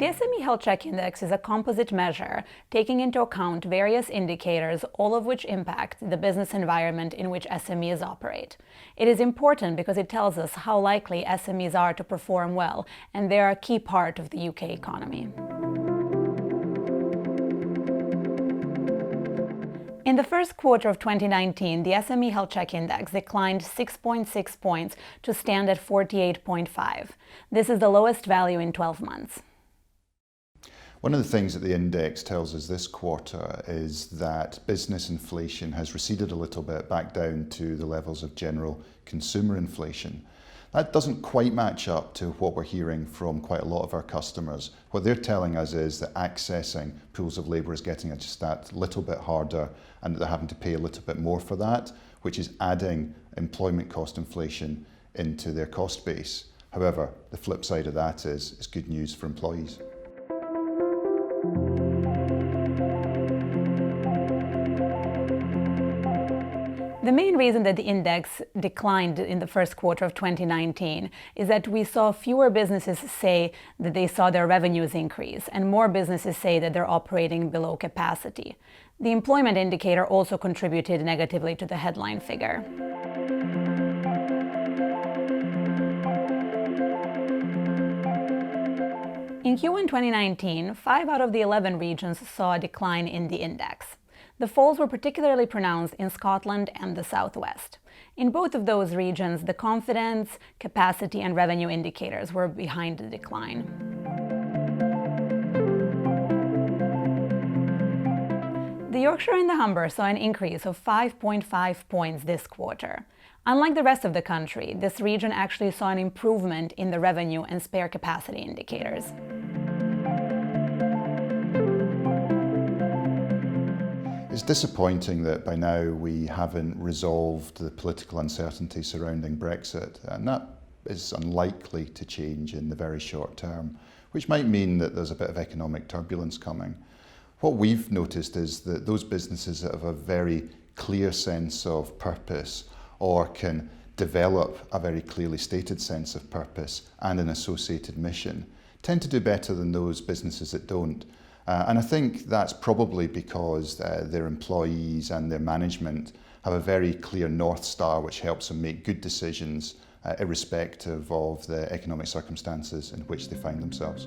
The SME Health Check Index is a composite measure taking into account various indicators, all of which impact the business environment in which SMEs operate. It is important because it tells us how likely SMEs are to perform well, and they are a key part of the UK economy. In the first quarter of 2019, the SME Health Check Index declined 6.6 points to stand at 48.5. This is the lowest value in 12 months. One of the things that the index tells us this quarter is that business inflation has receded a little bit back down to the levels of general consumer inflation. That doesn't quite match up to what we're hearing from quite a lot of our customers. What they're telling us is that accessing pools of labour is getting just that little bit harder, and that they're having to pay a little bit more for that, which is adding employment cost inflation into their cost base. However, the flip side of that is it's good news for employees. The main reason that the index declined in the first quarter of 2019 is that we saw fewer businesses say that they saw their revenues increase, and more businesses say that they're operating below capacity. The employment indicator also contributed negatively to the headline figure. In Q1 2019, 5 out of the 11 regions saw a decline in the index. The falls were particularly pronounced in Scotland and the Southwest. In both of those regions, the confidence, capacity, and revenue indicators were behind the decline. The Yorkshire and the Humber saw an increase of 5.5 points this quarter. Unlike the rest of the country, this region actually saw an improvement in the revenue and spare capacity indicators. It's disappointing that by now we haven't resolved the political uncertainty surrounding Brexit, and that is unlikely to change in the very short term, which might mean that there's a bit of economic turbulence coming. What we've noticed is that those businesses that have a very clear sense of purpose, or can develop a very clearly stated sense of purpose and an associated mission, tend to do better than those businesses that don't. And I think that's probably because their employees and their management have a very clear North Star which helps them make good decisions irrespective of the economic circumstances in which they find themselves.